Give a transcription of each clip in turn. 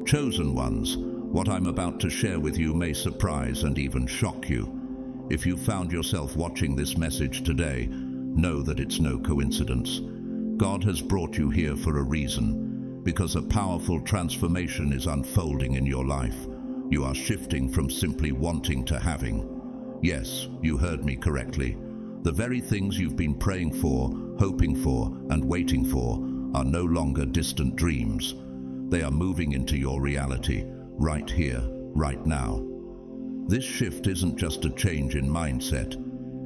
Chosen ones, what I'm about to share with you may surprise and even shock you. If you found yourself watching this message today, know that it's no coincidence. God has brought you here for a reason, because a powerful transformation is unfolding in your life. You are shifting from simply wanting to having. Yes, you heard me correctly. The very things you've been praying for, hoping for, and waiting for are no longer distant dreams. They are moving into your reality, right here, right now. This shift isn't just a change in mindset,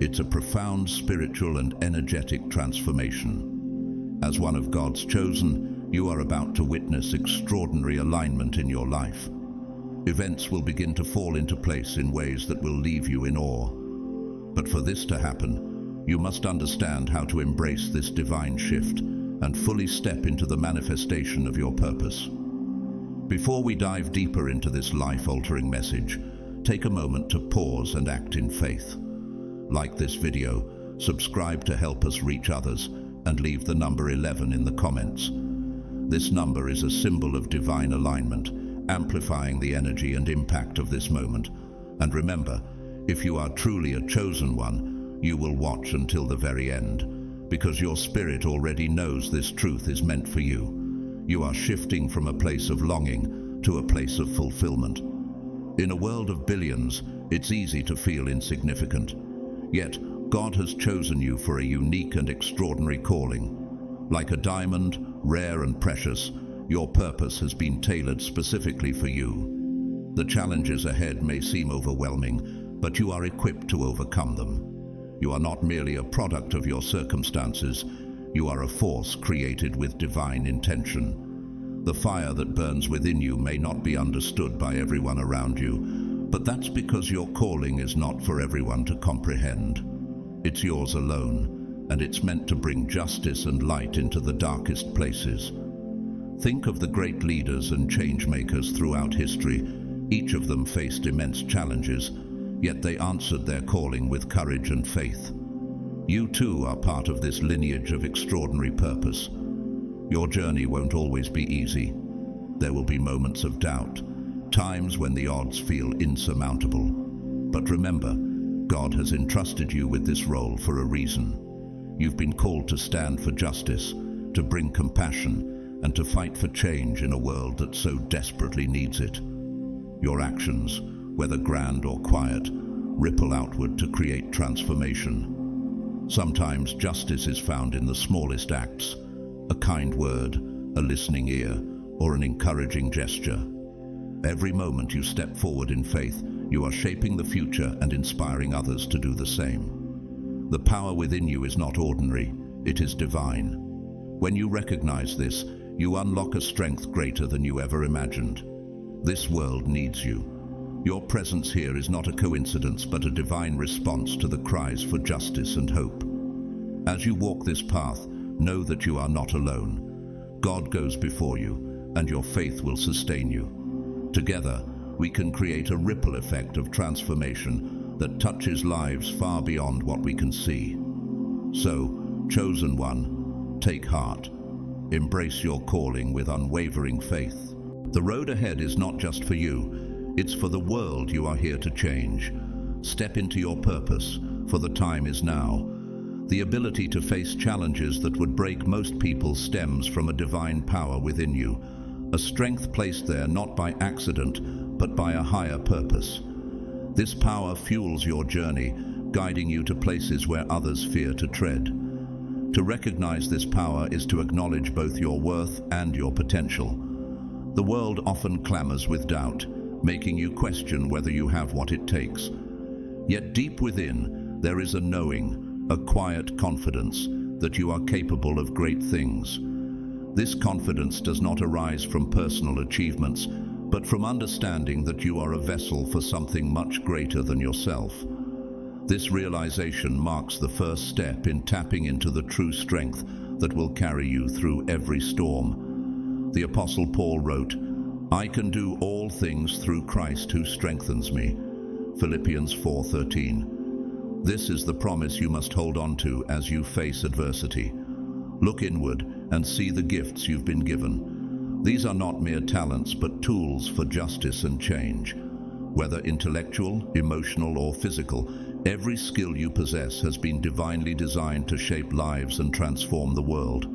it's a profound spiritual and energetic transformation. As one of God's chosen, you are about to witness extraordinary alignment in your life. Events will begin to fall into place in ways that will leave you in awe. But for this to happen, you must understand how to embrace this divine shift and fully step into the manifestation of your purpose. Before we dive deeper into this life-altering message, take a moment to pause and act in faith. Like this video, subscribe to help us reach others, and leave the number 11 in the comments. This number is a symbol of divine alignment, amplifying the energy and impact of this moment. And remember, if you are truly a chosen one, you will watch until the very end, because your spirit already knows this truth is meant for you. You are shifting from a place of longing to a place of fulfillment. In a world of billions, it's easy to feel insignificant. Yet, God has chosen you for a unique and extraordinary calling. Like a diamond, rare and precious, your purpose has been tailored specifically for you. The challenges ahead may seem overwhelming, but you are equipped to overcome them. You are not merely a product of your circumstances, you are a force created with divine intention. The fire that burns within you may not be understood by everyone around you, but that's because your calling is not for everyone to comprehend. It's yours alone, and it's meant to bring justice and light into the darkest places. Think of the great leaders and change makers throughout history. Each of them faced immense challenges, yet they answered their calling with courage and faith. You too are part of this lineage of extraordinary purpose. Your journey won't always be easy. There will be moments of doubt, times when the odds feel insurmountable. But remember, God has entrusted you with this role for a reason. You've been called to stand for justice, to bring compassion, and to fight for change in a world that so desperately needs it. Your actions, whether grand or quiet, ripple outward to create transformation. Sometimes justice is found in the smallest acts, a kind word, a listening ear, or an encouraging gesture. Every moment you step forward in faith, you are shaping the future and inspiring others to do the same. The power within you is not ordinary, it is divine. When you recognize this, you unlock a strength greater than you ever imagined. This world needs you. Your presence here is not a coincidence, but a divine response to the cries for justice and hope. As you walk this path, know that you are not alone. God goes before you, and your faith will sustain you. Together, we can create a ripple effect of transformation that touches lives far beyond what we can see. So, chosen one, take heart. Embrace your calling with unwavering faith. The road ahead is not just for you, it's for the world you are here to change. Step into your purpose, for the time is now. The ability to face challenges that would break most people stems from a divine power within you, a strength placed there not by accident, but by a higher purpose. This power fuels your journey, guiding you to places where others fear to tread. To recognize this power is to acknowledge both your worth and your potential. The world often clamors with doubt, making you question whether you have what it takes. Yet deep within, there is a knowing, a quiet confidence that you are capable of great things. This confidence does not arise from personal achievements, but from understanding that you are a vessel for something much greater than yourself. This realization marks the first step in tapping into the true strength that will carry you through every storm. The Apostle Paul wrote, "I can do all things through Christ who strengthens me." Philippians 4:13. This is the promise you must hold on to as you face adversity. Look inward and see the gifts you've been given. These are not mere talents, but tools for justice and change. Whether intellectual, emotional, or physical, every skill you possess has been divinely designed to shape lives and transform the world.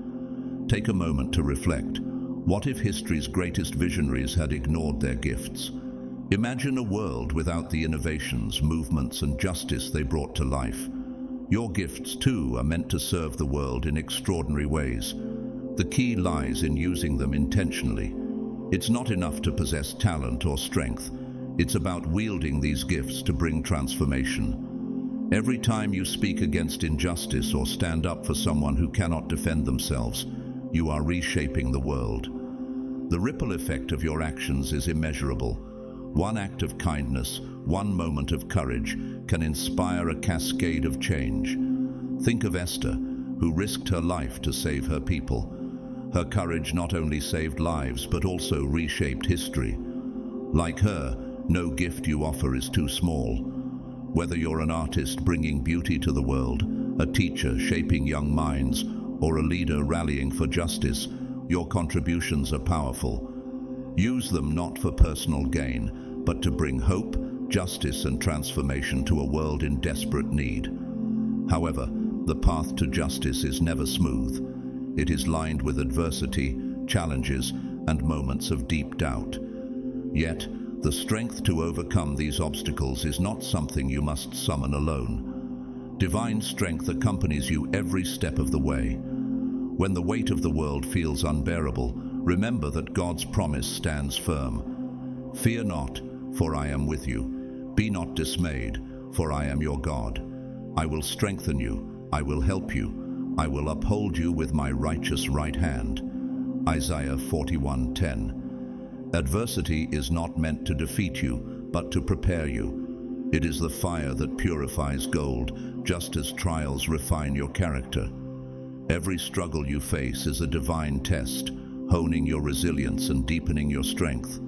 Take a moment to reflect. What if history's greatest visionaries had ignored their gifts? Imagine a world without the innovations, movements, and justice they brought to life. Your gifts, too, are meant to serve the world in extraordinary ways. The key lies in using them intentionally. It's not enough to possess talent or strength. It's about wielding these gifts to bring transformation. Every time you speak against injustice or stand up for someone who cannot defend themselves, you are reshaping the world. The ripple effect of your actions is immeasurable. One act of kindness, one moment of courage, can inspire a cascade of change. Think of Esther, who risked her life to save her people. Her courage not only saved lives, but also reshaped history. Like her, no gift you offer is too small. Whether you're an artist bringing beauty to the world, a teacher shaping young minds, or a leader rallying for justice, your contributions are powerful. Use them not for personal gain, but to bring hope, justice, and transformation to a world in desperate need. However, the path to justice is never smooth. It is lined with adversity, challenges, and moments of deep doubt. Yet, the strength to overcome these obstacles is not something you must summon alone. Divine strength accompanies you every step of the way. When the weight of the world feels unbearable, remember that God's promise stands firm. Fear not, for I am with you. Be not dismayed, for I am your God. I will strengthen you, I will help you, I will uphold you with my righteous right hand. Isaiah 41:10. Adversity is not meant to defeat you, but to prepare you. It is the fire that purifies gold, just as trials refine your character. Every struggle you face is a divine test, honing your resilience and deepening your strength.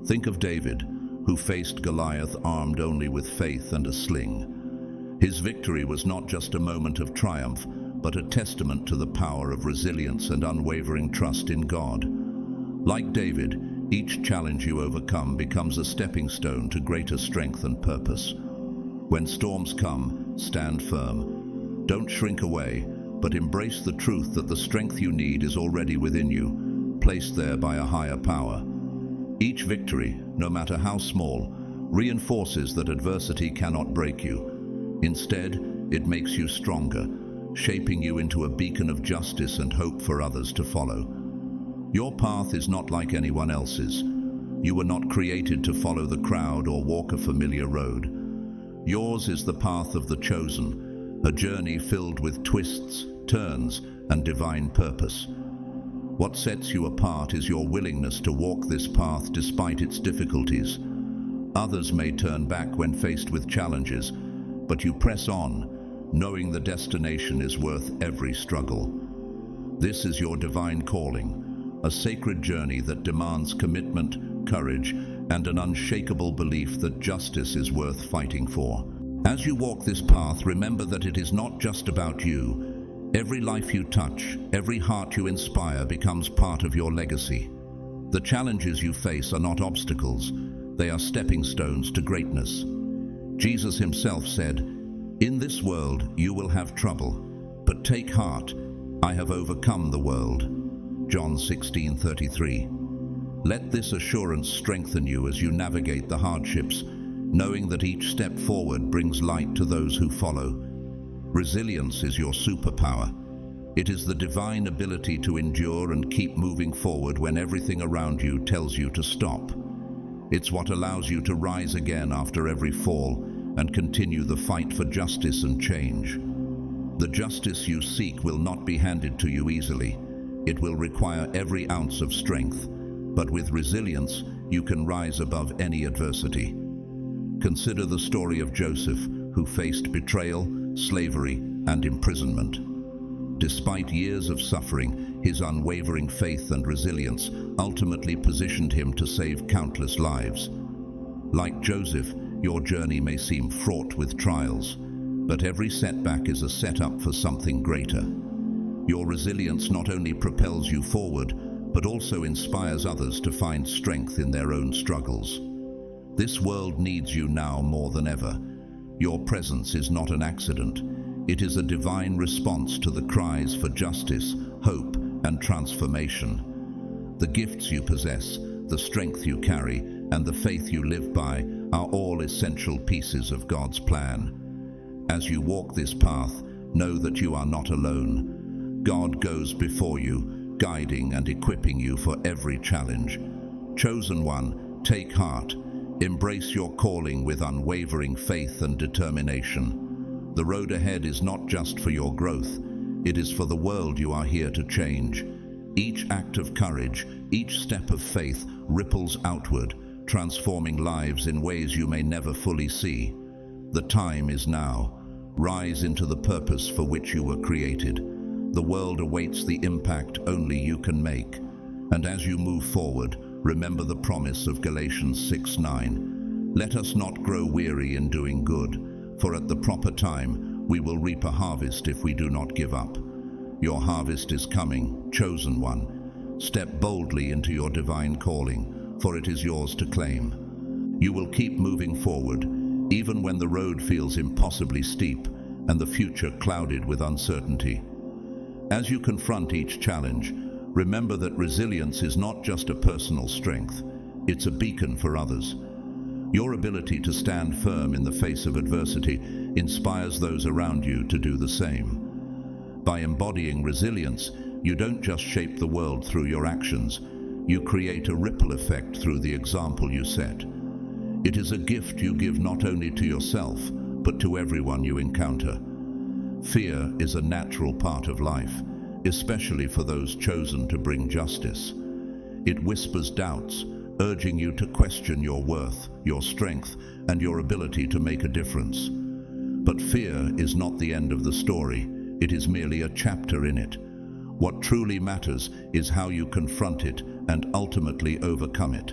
Think of David, who faced Goliath armed only with faith and a sling. His victory was not just a moment of triumph, but a testament to the power of resilience and unwavering trust in God. Like David, each challenge you overcome becomes a stepping stone to greater strength and purpose. When storms come, stand firm. Don't shrink away, but embrace the truth that the strength you need is already within you, placed there by a higher power. Each victory, no matter how small, reinforces that adversity cannot break you. Instead, it makes you stronger, shaping you into a beacon of justice and hope for others to follow. Your path is not like anyone else's. You were not created to follow the crowd or walk a familiar road. Yours is the path of the chosen, a journey filled with twists, turns, and divine purpose. What sets you apart is your willingness to walk this path despite its difficulties. Others may turn back when faced with challenges, but you press on, knowing the destination is worth every struggle. This is your divine calling, a sacred journey that demands commitment, courage, and an unshakable belief that justice is worth fighting for. As you walk this path, remember that it is not just about you. Every life you touch, every heart you inspire becomes part of your legacy. The challenges you face are not obstacles, they are stepping stones to greatness. Jesus himself said, "In this world you will have trouble, but take heart, I have overcome the world." John 16:33. Let this assurance strengthen you as you navigate the hardships, knowing that each step forward brings light to those who follow. Resilience is your superpower. It is the divine ability to endure and keep moving forward when everything around you tells you to stop. It's what allows you to rise again after every fall and continue the fight for justice and change. The justice you seek will not be handed to you easily. It will require every ounce of strength, but with resilience, you can rise above any adversity. Consider the story of Joseph, who faced betrayal, slavery, and imprisonment. Despite years of suffering, his unwavering faith and resilience ultimately positioned him to save countless lives. Like Joseph, your journey may seem fraught with trials, but every setback is a setup for something greater. Your resilience not only propels you forward, but also inspires others to find strength in their own struggles. This world needs you now more than ever. Your presence is not an accident. It is a divine response to the cries for justice, hope, and transformation. The gifts you possess, the strength you carry, and the faith you live by are all essential pieces of God's plan. As you walk this path, know that you are not alone. God goes before you, guiding and equipping you for every challenge. Chosen one, take heart. Embrace your calling with unwavering faith and determination. The road ahead is not just for your growth, it is for the world you are here to change. Each act of courage, each step of faith ripples outward, transforming lives in ways you may never fully see. The time is now. Rise into the purpose for which you were created. The world awaits the impact only you can make. And as you move forward, remember the promise of Galatians 6:9. Let us not grow weary in doing good, for at the proper time we will reap a harvest if we do not give up. Your harvest is coming, chosen one. Step boldly into your divine calling, for it is yours to claim. You will keep moving forward, even when the road feels impossibly steep and the future clouded with uncertainty. As you confront each challenge, remember that resilience is not just a personal strength, it's a beacon for others. Your ability to stand firm in the face of adversity inspires those around you to do the same. By embodying resilience, you don't just shape the world through your actions, you create a ripple effect through the example you set. It is a gift you give not only to yourself, but to everyone you encounter. Fear is a natural part of life, especially for those chosen to bring justice. It whispers doubts, urging you to question your worth, your strength, and your ability to make a difference. But fear is not the end of the story, it is merely a chapter in it. What truly matters is how you confront it and ultimately overcome it.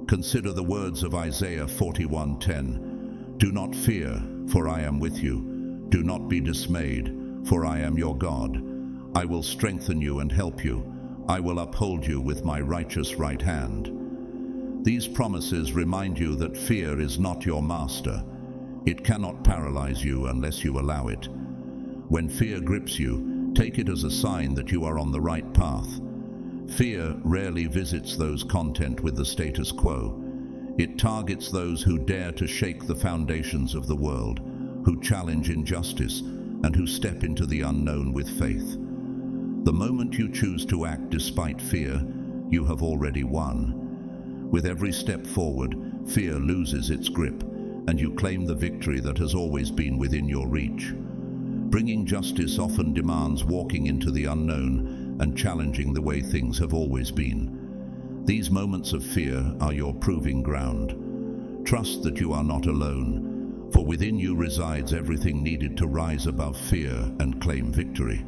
Consider the words of Isaiah 41:10. Do not fear, for I am with you. Do not be dismayed, for I am your God. I will strengthen you and help you. I will uphold you with my righteous right hand. These promises remind you that fear is not your master. It cannot paralyze you unless you allow it. When fear grips you, take it as a sign that you are on the right path. Fear rarely visits those content with the status quo. It targets those who dare to shake the foundations of the world, who challenge injustice, and who step into the unknown with faith. The moment you choose to act despite fear, you have already won. With every step forward, fear loses its grip, and you claim the victory that has always been within your reach. Bringing justice often demands walking into the unknown and challenging the way things have always been. These moments of fear are your proving ground. Trust that you are not alone, for within you resides everything needed to rise above fear and claim victory.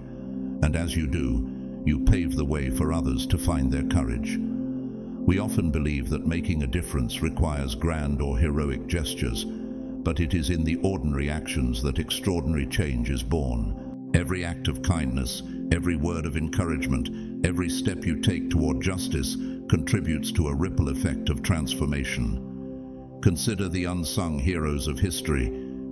And as you do, you pave the way for others to find their courage. We often believe that making a difference requires grand or heroic gestures, but it is in the ordinary actions that extraordinary change is born. Every act of kindness, every word of encouragement, every step you take toward justice contributes to a ripple effect of transformation. Consider the unsung heroes of history,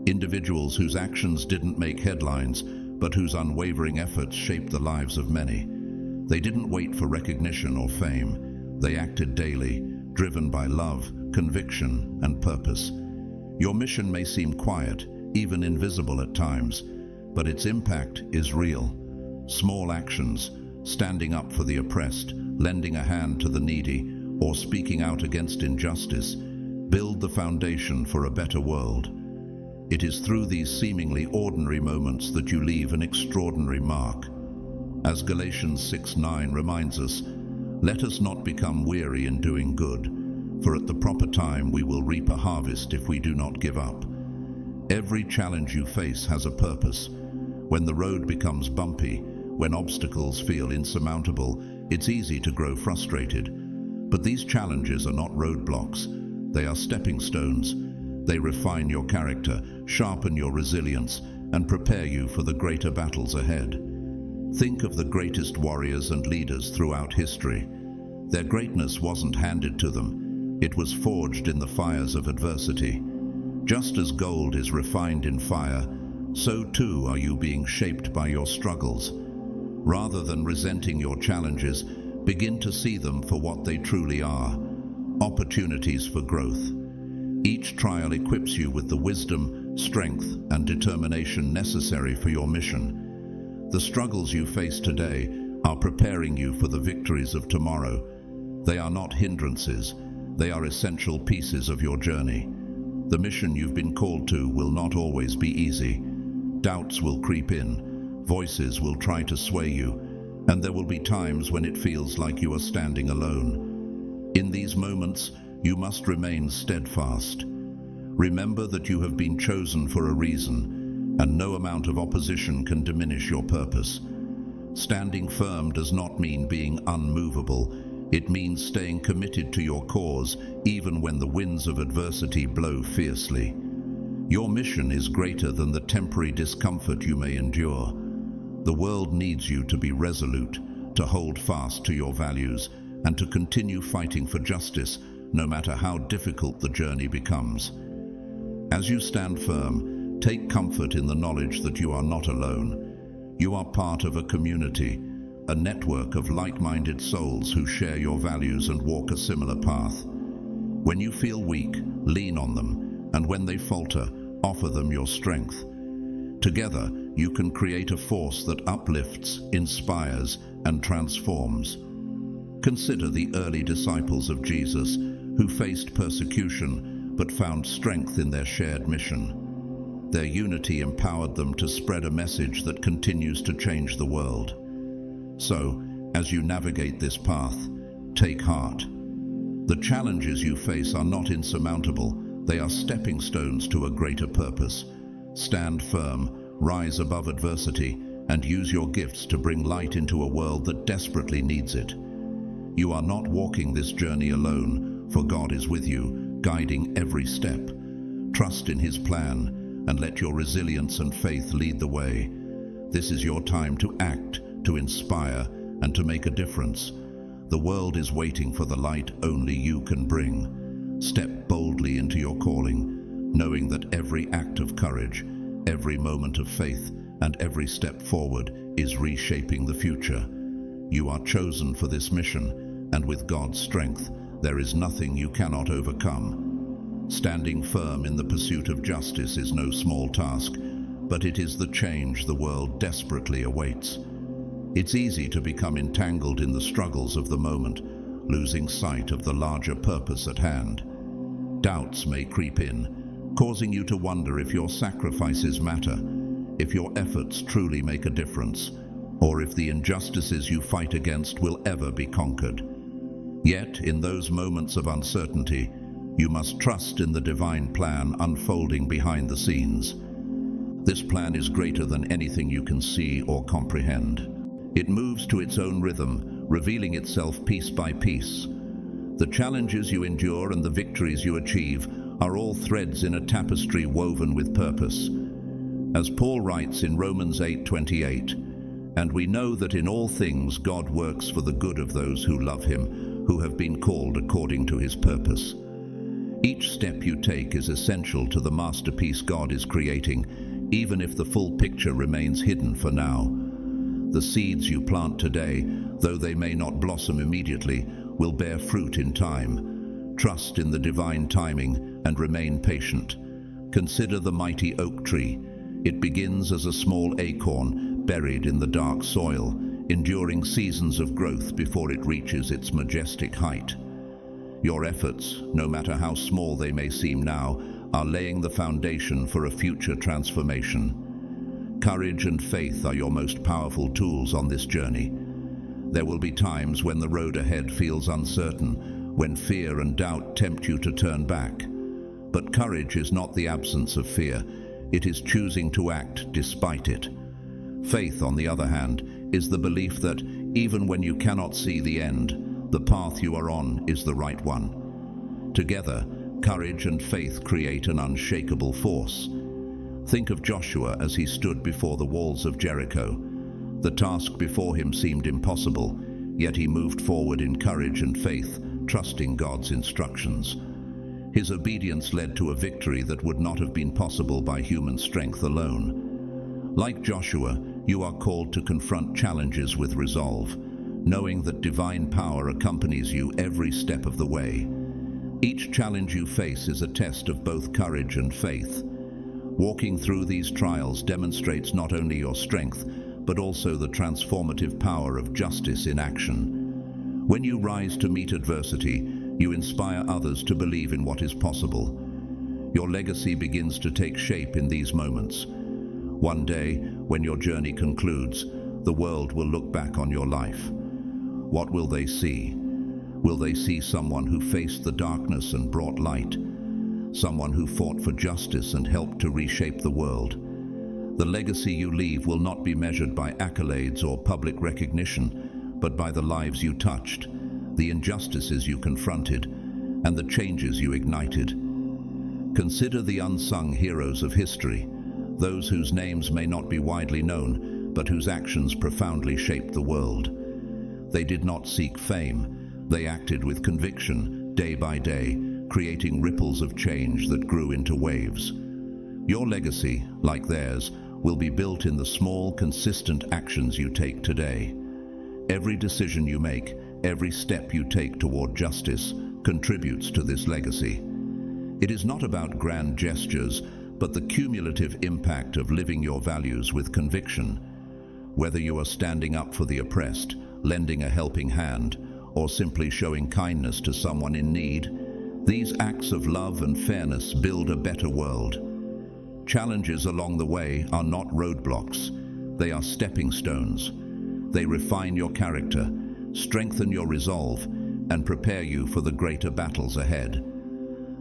individuals whose actions didn't make headlines, but whose unwavering efforts shaped the lives of many. They didn't wait for recognition or fame. They acted daily, driven by love, conviction, and purpose. Your mission may seem quiet, even invisible at times, but its impact is real. Small actions, standing up for the oppressed, lending a hand to the needy, or speaking out against injustice, build the foundation for a better world. It is through these seemingly ordinary moments that you leave an extraordinary mark. As Galatians 6:9 reminds us, let us not become weary in doing good, for at the proper time we will reap a harvest if we do not give up. Every challenge you face has a purpose. When the road becomes bumpy, when obstacles feel insurmountable, it's easy to grow frustrated. But these challenges are not roadblocks. They are stepping stones. They refine your character, sharpen your resilience, and prepare you for the greater battles ahead. Think of the greatest warriors and leaders throughout history. Their greatness wasn't handed to them. It was forged in the fires of adversity. Just as gold is refined in fire, so too are you being shaped by your struggles. Rather than resenting your challenges, begin to see them for what they truly are: opportunities for growth. Each trial equips you with the wisdom, strength, and determination necessary for your mission. The struggles you face today are preparing you for the victories of tomorrow. They are not hindrances, they are essential pieces of your journey. The mission you've been called to will not always be easy. Doubts will creep in, voices will try to sway you, and there will be times when it feels like you are standing alone. In these moments, you must remain steadfast. Remember that you have been chosen for a reason, and no amount of opposition can diminish your purpose. Standing firm does not mean being unmovable. It means staying committed to your cause, even when the winds of adversity blow fiercely. Your mission is greater than the temporary discomfort you may endure. The world needs you to be resolute, to hold fast to your values, and to continue fighting for justice, no matter how difficult the journey becomes. As you stand firm, take comfort in the knowledge that you are not alone. You are part of a community, a network of like-minded souls who share your values and walk a similar path. When you feel weak, lean on them, and when they falter, offer them your strength. Together, you can create a force that uplifts, inspires, and transforms. Consider the early disciples of Jesus, who faced persecution but found strength in their shared mission. Their unity empowered them to spread a message that continues to change the world. So, as you navigate this path, take heart. The challenges you face are not insurmountable. They are stepping stones to a greater purpose. Stand firm, rise above adversity, and use your gifts to bring light into a world that desperately needs it. You are not walking this journey alone, for God is with you, guiding every step. Trust in His plan, and let your resilience and faith lead the way. This is your time to act, to inspire, and to make a difference. The world is waiting for the light only you can bring. Step boldly into your calling, knowing that every act of courage, every moment of faith, and every step forward is reshaping the future. You are chosen for this mission, and with God's strength, there is nothing you cannot overcome. Standing firm in the pursuit of justice is no small task, but it is the change the world desperately awaits. It's easy to become entangled in the struggles of the moment, losing sight of the larger purpose at hand. Doubts may creep in, causing you to wonder if your sacrifices matter, if your efforts truly make a difference, or if the injustices you fight against will ever be conquered. Yet, in those moments of uncertainty, you must trust in the divine plan unfolding behind the scenes. This plan is greater than anything you can see or comprehend. It moves to its own rhythm, revealing itself piece by piece. The challenges you endure and the victories you achieve are all threads in a tapestry woven with purpose. As Paul writes in Romans 8:28, "And we know that in all things God works for the good of those who love Him, who have been called according to His purpose." Each step you take is essential to the masterpiece God is creating, even if the full picture remains hidden for now. The seeds you plant today, though they may not blossom immediately, will bear fruit in time. Trust in the divine timing and remain patient. Consider the mighty oak tree. It begins as a small acorn buried in the dark soil, enduring seasons of growth before it reaches its majestic height. Your efforts, no matter how small they may seem now, are laying the foundation for a future transformation. Courage and faith are your most powerful tools on this journey. There will be times when the road ahead feels uncertain, when fear and doubt tempt you to turn back. But courage is not the absence of fear. It is choosing to act despite it. Faith, on the other hand, is the belief that, even when you cannot see the end, the path you are on is the right one. Together, courage and faith create an unshakable force. Think of Joshua as he stood before the walls of Jericho. The task before him seemed impossible, yet he moved forward in courage and faith, trusting God's instructions. His obedience led to a victory that would not have been possible by human strength alone. Like Joshua, you are called to confront challenges with resolve, knowing that divine power accompanies you every step of the way. Each challenge you face is a test of both courage and faith. Walking through these trials demonstrates not only your strength, but also the transformative power of justice in action. When you rise to meet adversity, you inspire others to believe in what is possible. Your legacy begins to take shape in these moments. One day, when your journey concludes, the world will look back on your life. What will they see? Will they see someone who faced the darkness and brought light? Someone who fought for justice and helped to reshape the world? The legacy you leave will not be measured by accolades or public recognition, but by the lives you touched, the injustices you confronted, and the changes you ignited. Consider the unsung heroes of history, those whose names may not be widely known, but whose actions profoundly shaped the world. They did not seek fame. They acted with conviction, day by day, creating ripples of change that grew into waves. Your legacy, like theirs, will be built in the small, consistent actions you take today. Every decision you make, every step you take toward justice, contributes to this legacy. It is not about grand gestures, but the cumulative impact of living your values with conviction. Whether you are standing up for the oppressed, lending a helping hand, or simply showing kindness to someone in need, these acts of love and fairness build a better world. Challenges along the way are not roadblocks. They are stepping stones. They refine your character, strengthen your resolve, and prepare you for the greater battles ahead.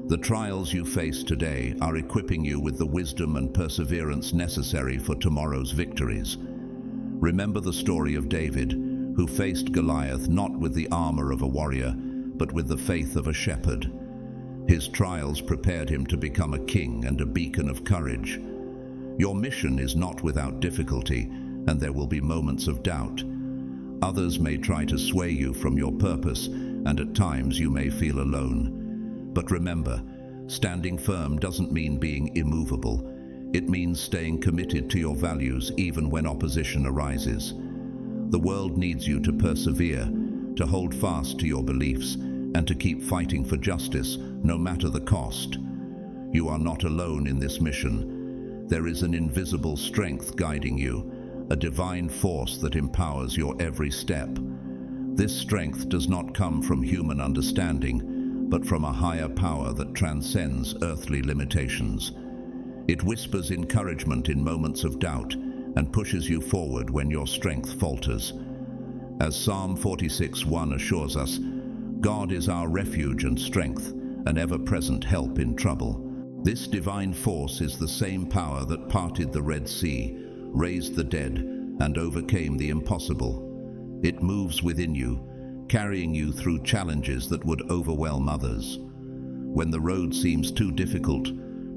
The trials you face today are equipping you with the wisdom and perseverance necessary for tomorrow's victories. Remember the story of David, who faced Goliath not with the armor of a warrior, but with the faith of a shepherd. His trials prepared him to become a king and a beacon of courage. Your mission is not without difficulty, and there will be moments of doubt. Others may try to sway you from your purpose, and at times you may feel alone. But remember, standing firm doesn't mean being immovable. It means staying committed to your values even when opposition arises. The world needs you to persevere, to hold fast to your beliefs, and to keep fighting for justice, no matter the cost. You are not alone in this mission. There is an invisible strength guiding you, a divine force that empowers your every step. This strength does not come from human understanding, but from a higher power that transcends earthly limitations. It whispers encouragement in moments of doubt and pushes you forward when your strength falters. As Psalm 46:1 assures us, God is our refuge and strength, an ever-present help in trouble. This divine force is the same power that parted the Red Sea, raised the dead, and overcame the impossible. It moves within you, carrying you through challenges that would overwhelm others. When the road seems too difficult,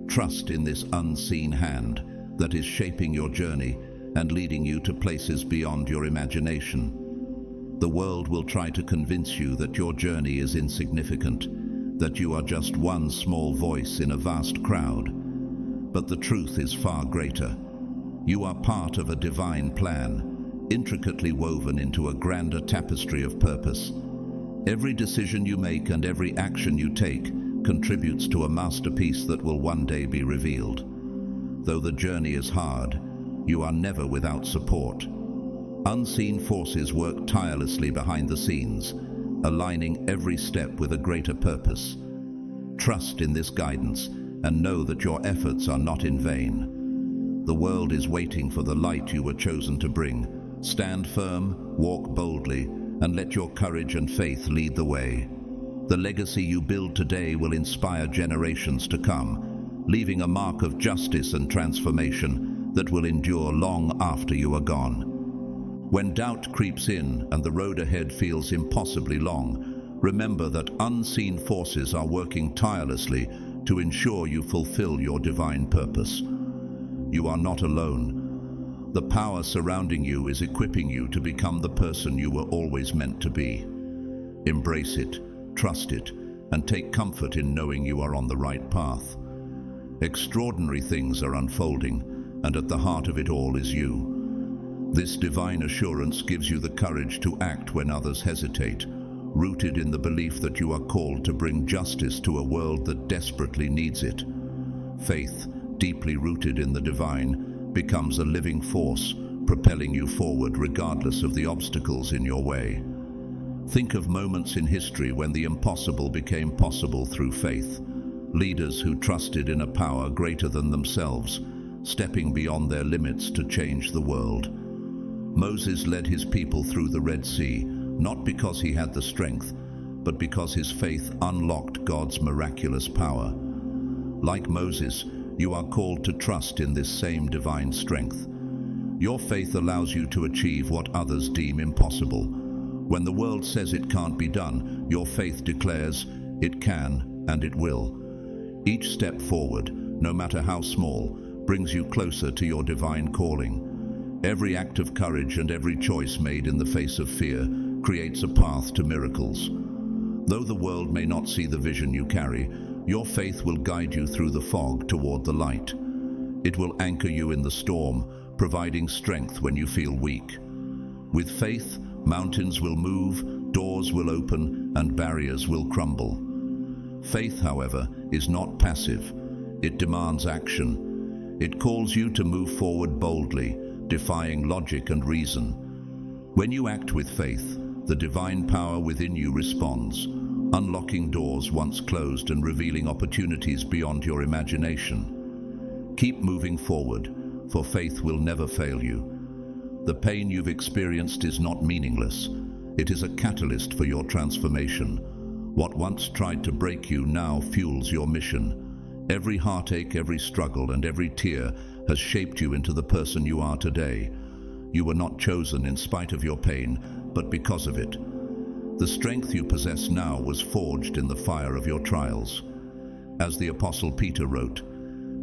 trust in this unseen hand that is shaping your journey and leading you to places beyond your imagination. The world will try to convince you that your journey is insignificant, that you are just one small voice in a vast crowd. But the truth is far greater. You are part of a divine plan, intricately woven into a grander tapestry of purpose. Every decision you make and every action you take contributes to a masterpiece that will one day be revealed. Though the journey is hard, you are never without support. Unseen forces work tirelessly behind the scenes, aligning every step with a greater purpose. Trust in this guidance and know that your efforts are not in vain. The world is waiting for the light you were chosen to bring. Stand firm, walk boldly, and let your courage and faith lead the way. The legacy you build today will inspire generations to come, leaving a mark of justice and transformation that will endure long after you are gone. When doubt creeps in and the road ahead feels impossibly long, remember that unseen forces are working tirelessly to ensure you fulfill your divine purpose. You are not alone. The power surrounding you is equipping you to become the person you were always meant to be. Embrace it, trust it, and take comfort in knowing you are on the right path. Extraordinary things are unfolding, and at the heart of it all is you. This divine assurance gives you the courage to act when others hesitate, rooted in the belief that you are called to bring justice to a world that desperately needs it. Faith, deeply rooted in the divine, becomes a living force, propelling you forward regardless of the obstacles in your way. Think of moments in history when the impossible became possible through faith. Leaders who trusted in a power greater than themselves, stepping beyond their limits to change the world. Moses led his people through the Red Sea, not because he had the strength, but because his faith unlocked God's miraculous power. Like Moses, you are called to trust in this same divine strength. Your faith allows you to achieve what others deem impossible. When the world says it can't be done, your faith declares it can and it will. Each step forward, no matter how small, brings you closer to your divine calling. Every act of courage and every choice made in the face of fear creates a path to miracles. Though the world may not see the vision you carry, your faith will guide you through the fog toward the light. It will anchor you in the storm, providing strength when you feel weak. With faith, mountains will move, doors will open, and barriers will crumble. Faith, however, is not passive. It demands action. It calls you to move forward boldly, defying logic and reason. When you act with faith, the divine power within you responds, unlocking doors once closed and revealing opportunities beyond your imagination. Keep moving forward, for faith will never fail you. The pain you've experienced is not meaningless. It is a catalyst for your transformation. What once tried to break you now fuels your mission. Every heartache, every struggle, and every tear has shaped you into the person you are today. You were not chosen in spite of your pain, but because of it. The strength you possess now was forged in the fire of your trials. As the Apostle Peter wrote,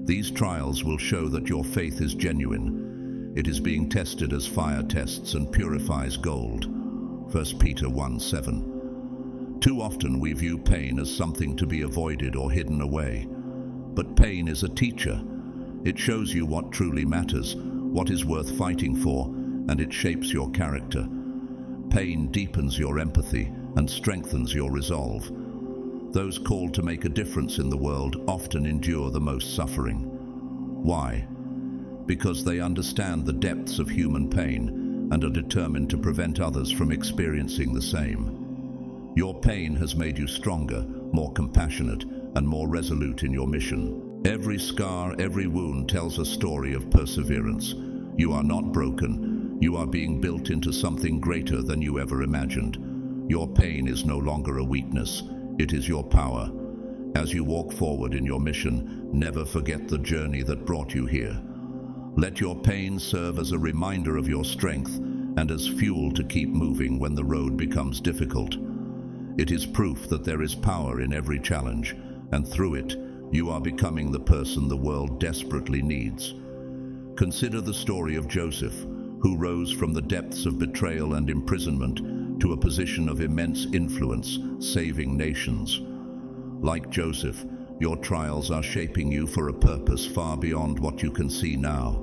"These trials will show that your faith is genuine. It is being tested as fire tests and purifies gold." 1 Peter 1:7. Too often we view pain as something to be avoided or hidden away. But pain is a teacher. It shows you what truly matters, what is worth fighting for, and it shapes your character. Pain deepens your empathy and strengthens your resolve. Those called to make a difference in the world often endure the most suffering. Why? Because they understand the depths of human pain and are determined to prevent others from experiencing the same. Your pain has made you stronger, more compassionate, and more resolute in your mission. Every scar, every wound tells a story of perseverance. You are not broken. You are being built into something greater than you ever imagined. Your pain is no longer a weakness. It is your power. As you walk forward in your mission, never forget the journey that brought you here. Let your pain serve as a reminder of your strength and as fuel to keep moving when the road becomes difficult. It is proof that there is power in every challenge, and through it, you are becoming the person the world desperately needs. Consider the story of Joseph, who rose from the depths of betrayal and imprisonment to a position of immense influence, saving nations. Like Joseph, your trials are shaping you for a purpose far beyond what you can see now.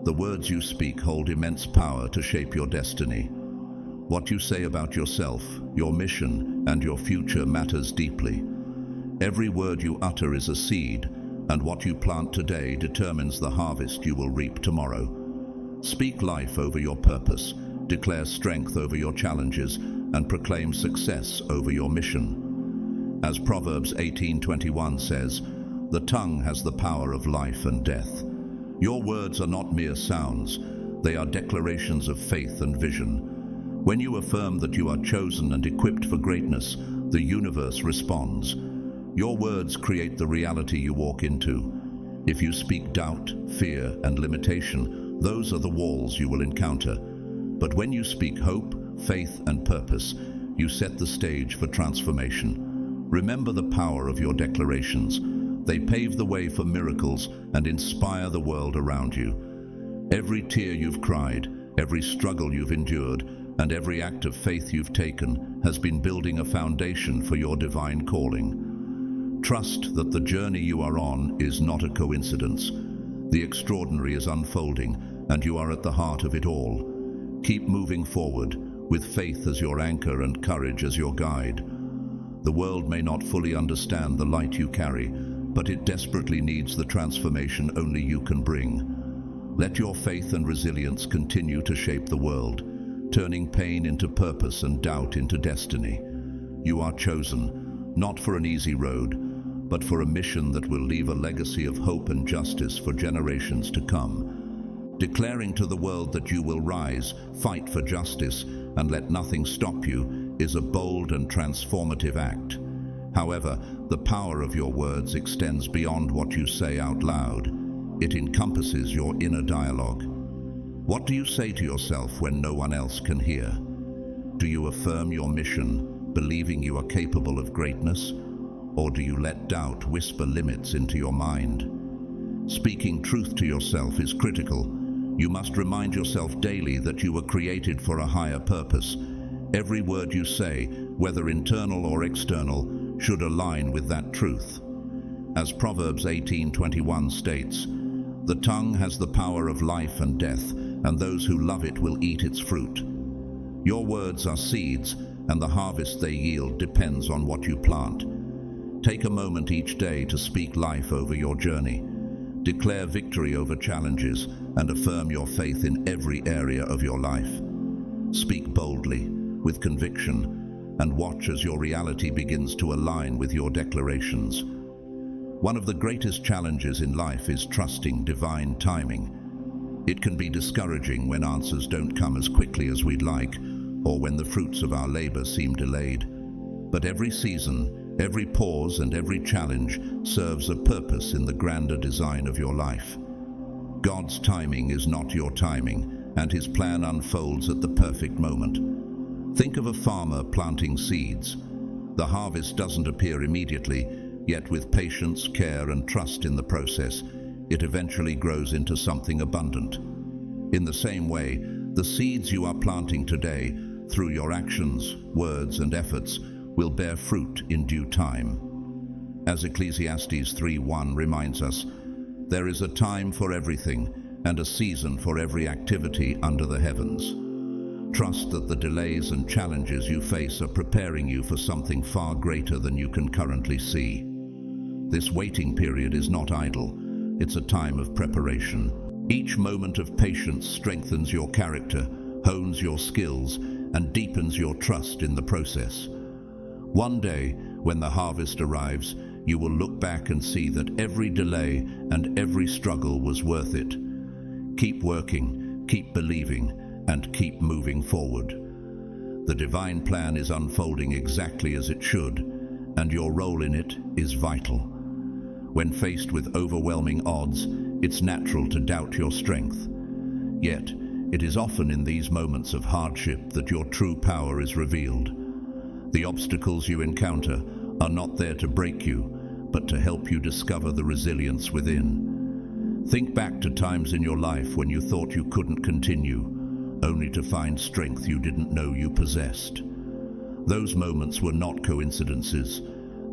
The words you speak hold immense power to shape your destiny. What you say about yourself, your mission, and your future matters deeply. Every word you utter is a seed, and what you plant today determines the harvest you will reap tomorrow. Speak life over your purpose, declare strength over your challenges, and proclaim success over your mission. As Proverbs 18:21 says, "The tongue has the power of life and death." Your words are not mere sounds, they are declarations of faith and vision. When you affirm that you are chosen and equipped for greatness, the universe responds. Your words create the reality you walk into. If you speak doubt, fear, and limitation, those are the walls you will encounter. But when you speak hope, faith, and purpose, you set the stage for transformation. Remember the power of your declarations. They pave the way for miracles and inspire the world around you. Every tear you've cried, every struggle you've endured, and every act of faith you've taken has been building a foundation for your divine calling. Trust that the journey you are on is not a coincidence. The extraordinary is unfolding, and you are at the heart of it all. Keep moving forward, with faith as your anchor and courage as your guide. The world may not fully understand the light you carry, but it desperately needs the transformation only you can bring. Let your faith and resilience continue to shape the world, turning pain into purpose and doubt into destiny. You are chosen, not for an easy road, but for a mission that will leave a legacy of hope and justice for generations to come. Declaring to the world that you will rise, fight for justice, and let nothing stop you is a bold and transformative act. However, the power of your words extends beyond what you say out loud. It encompasses your inner dialogue. What do you say to yourself when no one else can hear? Do you affirm your mission, believing you are capable of greatness? Or do you let doubt whisper limits into your mind? Speaking truth to yourself is critical. You must remind yourself daily that you were created for a higher purpose. Every word you say, whether internal or external, should align with that truth. As Proverbs 18:21 states, "The tongue has the power of life and death, and those who love it will eat its fruit." Your words are seeds, and the harvest they yield depends on what you plant. Take a moment each day to speak life over your journey. Declare victory over challenges and affirm your faith in every area of your life. Speak boldly, with conviction, and watch as your reality begins to align with your declarations. One of the greatest challenges in life is trusting divine timing. It can be discouraging when answers don't come as quickly as we'd like, or when the fruits of our labor seem delayed. But every season, every pause, and every challenge serves a purpose in the grander design of your life. God's timing is not your timing, and His plan unfolds at the perfect moment. Think of a farmer planting seeds. The harvest doesn't appear immediately, yet with patience, care, and trust in the process, it eventually grows into something abundant. In the same way, the seeds you are planting today, through your actions, words, and efforts, will bear fruit in due time. As Ecclesiastes 3:1 reminds us, there is a time for everything and a season for every activity under the heavens. Trust that the delays and challenges you face are preparing you for something far greater than you can currently see. This waiting period is not idle. It's a time of preparation. Each moment of patience strengthens your character, hones your skills, and deepens your trust in the process. One day, when the harvest arrives, you will look back and see that every delay and every struggle was worth it. Keep working, keep believing, and keep moving forward. The divine plan is unfolding exactly as it should, and your role in it is vital. When faced with overwhelming odds, it's natural to doubt your strength. Yet, it is often in these moments of hardship that your true power is revealed. The obstacles you encounter are not there to break you, but to help you discover the resilience within. Think back to times in your life when you thought you couldn't continue, only to find strength you didn't know you possessed. Those moments were not coincidences.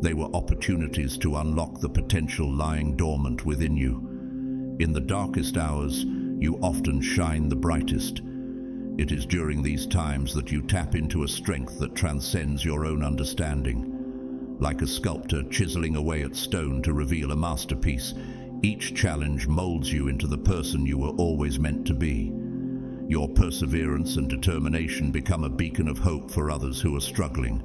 They were opportunities to unlock the potential lying dormant within you. In the darkest hours, you often shine the brightest. It is during these times that you tap into a strength that transcends your own understanding. Like a sculptor chiseling away at stone to reveal a masterpiece, each challenge molds you into the person you were always meant to be. Your perseverance and determination become a beacon of hope for others who are struggling.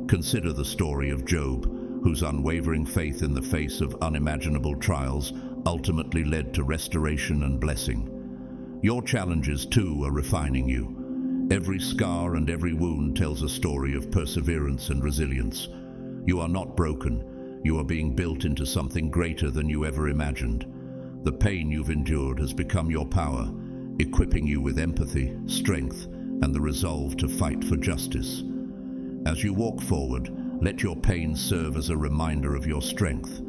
Consider the story of Job, whose unwavering faith in the face of unimaginable trials ultimately led to restoration and blessing. Your challenges, too, are refining you. Every scar and every wound tells a story of perseverance and resilience. You are not broken. You are being built into something greater than you ever imagined. The pain you've endured has become your power, equipping you with empathy, strength, and the resolve to fight for justice. As you walk forward, let your pain serve as a reminder of your strength.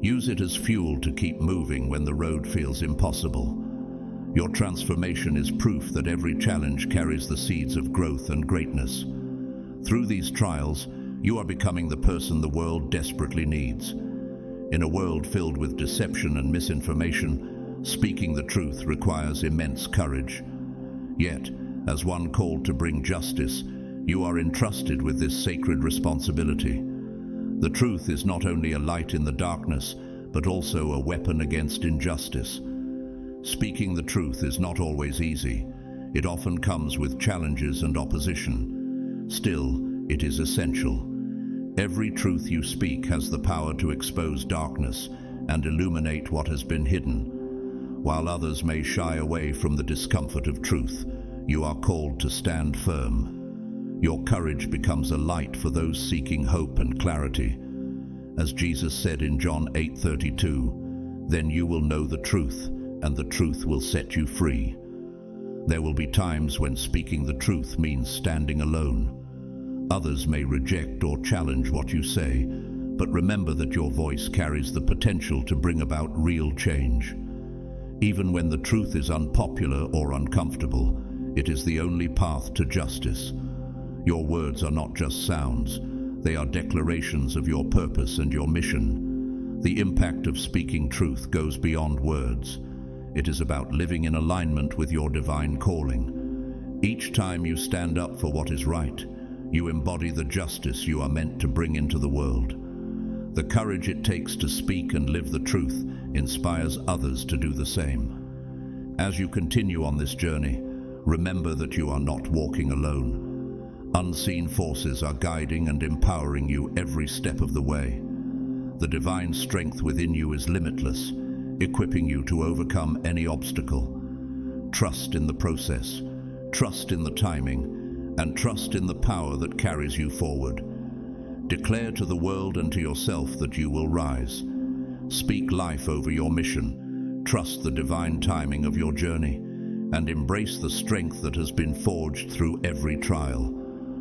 Use it as fuel to keep moving when the road feels impossible. Your transformation is proof that every challenge carries the seeds of growth and greatness. Through these trials, you are becoming the person the world desperately needs. In a world filled with deception and misinformation, speaking the truth requires immense courage. Yet, as one called to bring justice, you are entrusted with this sacred responsibility. The truth is not only a light in the darkness, but also a weapon against injustice. Speaking the truth is not always easy. It often comes with challenges and opposition. Still, it is essential. Every truth you speak has the power to expose darkness and illuminate what has been hidden. While others may shy away from the discomfort of truth, you are called to stand firm. Your courage becomes a light for those seeking hope and clarity. As Jesus said in John 8:32, "Then you will know the truth, and the truth will set you free." There will be times when speaking the truth means standing alone. Others may reject or challenge what you say, but remember that your voice carries the potential to bring about real change. Even when the truth is unpopular or uncomfortable, it is the only path to justice. Your words are not just sounds, they are declarations of your purpose and your mission. The impact of speaking truth goes beyond words. It is about living in alignment with your divine calling. Each time you stand up for what is right, you embody the justice you are meant to bring into the world. The courage it takes to speak and live the truth inspires others to do the same. As you continue on this journey, remember that you are not walking alone. Unseen forces are guiding and empowering you every step of the way. The divine strength within you is limitless, equipping you to overcome any obstacle. Trust in the process, trust in the timing, and trust in the power that carries you forward. Declare to the world and to yourself that you will rise. Speak life over your mission, trust the divine timing of your journey, and embrace the strength that has been forged through every trial.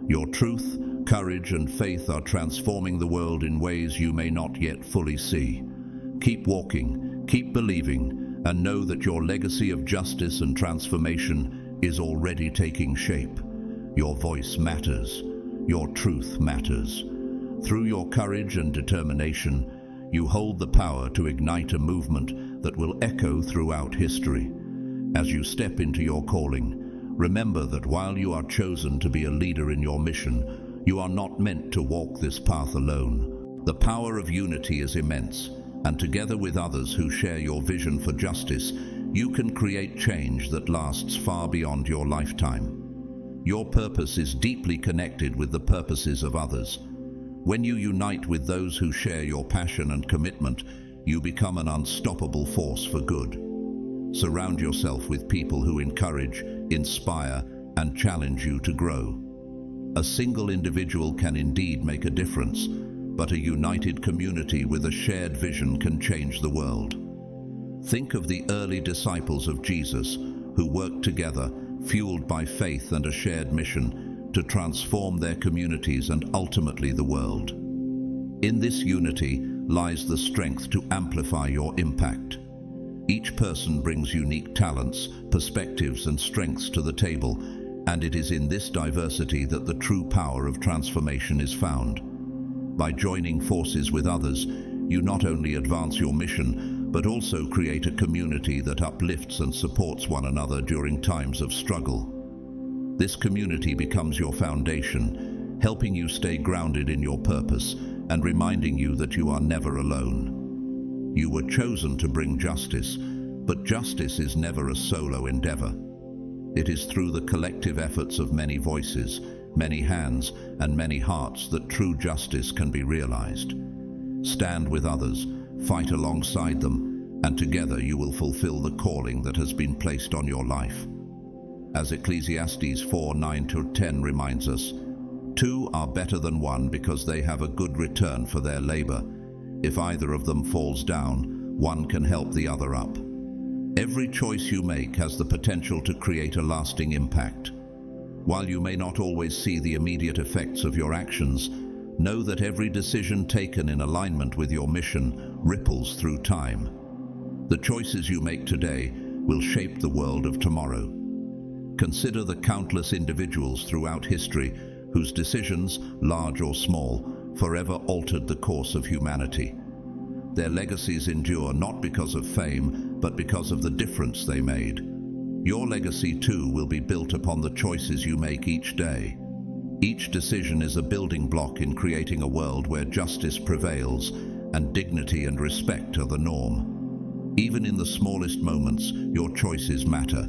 Your truth, courage, and faith are transforming the world in ways you may not yet fully see. Keep walking, keep believing, and know that your legacy of justice and transformation is already taking shape. Your voice matters. Your truth matters. Through your courage and determination, you hold the power to ignite a movement that will echo throughout history. As you step into your calling, remember that while you are chosen to be a leader in your mission, you are not meant to walk this path alone. The power of unity is immense, and together with others who share your vision for justice, you can create change that lasts far beyond your lifetime. Your purpose is deeply connected with the purposes of others. When you unite with those who share your passion and commitment, you become an unstoppable force for good. Surround yourself with people who encourage, inspire, and challenge you to grow. A single individual can indeed make a difference, but a united community with a shared vision can change the world. Think of the early disciples of Jesus who worked together, fueled by faith and a shared mission, to transform their communities and ultimately the world. In this unity lies the strength to amplify your impact. Each person brings unique talents, perspectives, and strengths to the table, and it is in this diversity that the true power of transformation is found. By joining forces with others, you not only advance your mission, but also create a community that uplifts and supports one another during times of struggle. This community becomes your foundation, helping you stay grounded in your purpose and reminding you that you are never alone. You were chosen to bring justice, but justice is never a solo endeavor. It is through the collective efforts of many voices, many hands, and many hearts that true justice can be realized. Stand with others, fight alongside them, and together you will fulfill the calling that has been placed on your life. As Ecclesiastes 4:9-10 reminds us, "Two are better than one because they have a good return for their labor. If either of them falls down, one can help the other up." Every choice you make has the potential to create a lasting impact. While you may not always see the immediate effects of your actions, know that every decision taken in alignment with your mission ripples through time. The choices you make today will shape the world of tomorrow. Consider the countless individuals throughout history whose decisions, large or small, forever altered the course of humanity. Their legacies endure not because of fame, but because of the difference they made. Your legacy too will be built upon the choices you make each day. Each decision is a building block in creating a world where justice prevails and dignity and respect are the norm. Even in the smallest moments, your choices matter.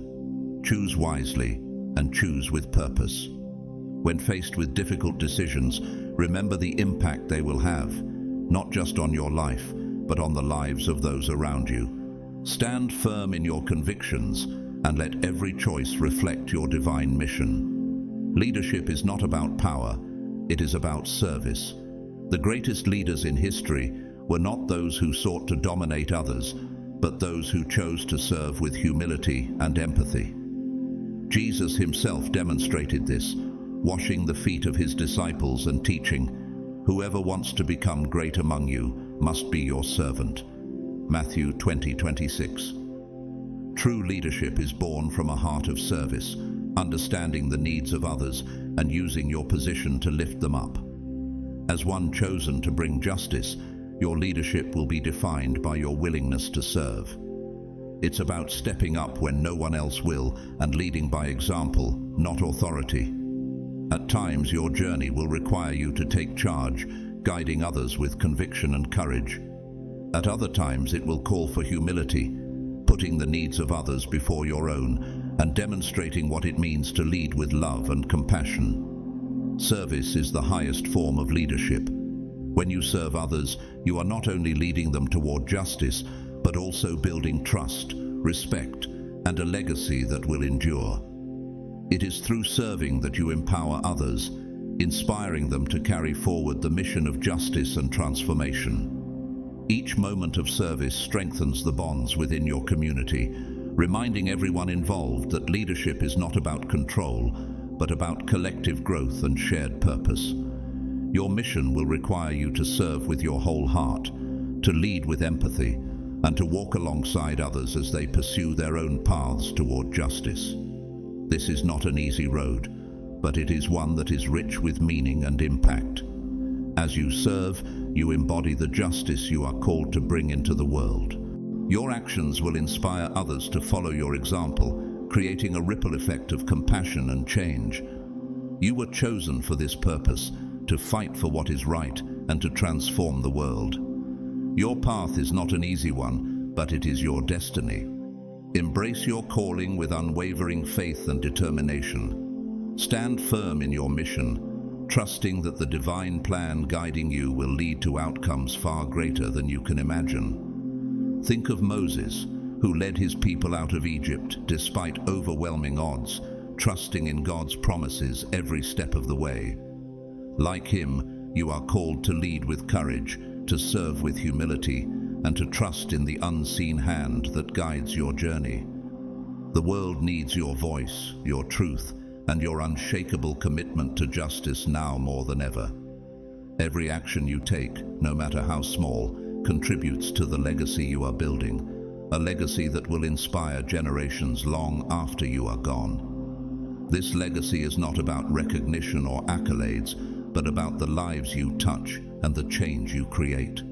Choose wisely and choose with purpose. When faced with difficult decisions, remember the impact they will have, not just on your life, but on the lives of those around you. Stand firm in your convictions and let every choice reflect your divine mission. Leadership is not about power, it is about service. The greatest leaders in history were not those who sought to dominate others, but those who chose to serve with humility and empathy. Jesus himself demonstrated this, washing the feet of his disciples and teaching, "Whoever wants to become great among you must be your servant." Matthew 20:26. True leadership is born from a heart of service, understanding the needs of others and using your position to lift them up. As one chosen to bring justice, your leadership will be defined by your willingness to serve. It's about stepping up when no one else will and leading by example, not authority. At times, your journey will require you to take charge, guiding others with conviction and courage. At other times, it will call for humility, putting the needs of others before your own and demonstrating what it means to lead with love and compassion. Service is the highest form of leadership. When you serve others, you are not only leading them toward justice, but also building trust, respect, and a legacy that will endure. It is through serving that you empower others, inspiring them to carry forward the mission of justice and transformation. Each moment of service strengthens the bonds within your community, reminding everyone involved that leadership is not about control, but about collective growth and shared purpose. Your mission will require you to serve with your whole heart, to lead with empathy, and to walk alongside others as they pursue their own paths toward justice. This is not an easy road, but it is one that is rich with meaning and impact. As you serve, you embody the justice you are called to bring into the world. Your actions will inspire others to follow your example, creating a ripple effect of compassion and change. You were chosen for this purpose, to fight for what is right and to transform the world. Your path is not an easy one, but it is your destiny. Embrace your calling with unwavering faith and determination. Stand firm in your mission, trusting that the divine plan guiding you will lead to outcomes far greater than you can imagine. Think of Moses, who led his people out of Egypt despite overwhelming odds, trusting in God's promises every step of the way. Like him, you are called to lead with courage, to serve with humility, and to trust in the unseen hand that guides your journey. The world needs your voice, your truth, and your unshakable commitment to justice now more than ever. Every action you take, no matter how small, contributes to the legacy you are building, a legacy that will inspire generations long after you are gone. This legacy is not about recognition or accolades, but about the lives you touch and the change you create.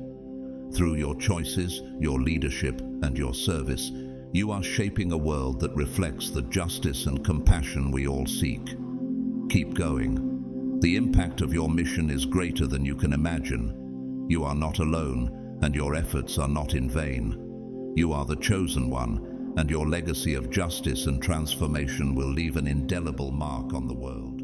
Through your choices, your leadership, and your service, you are shaping a world that reflects the justice and compassion we all seek. Keep going. The impact of your mission is greater than you can imagine. You are not alone, and your efforts are not in vain. You are the chosen one, and your legacy of justice and transformation will leave an indelible mark on the world.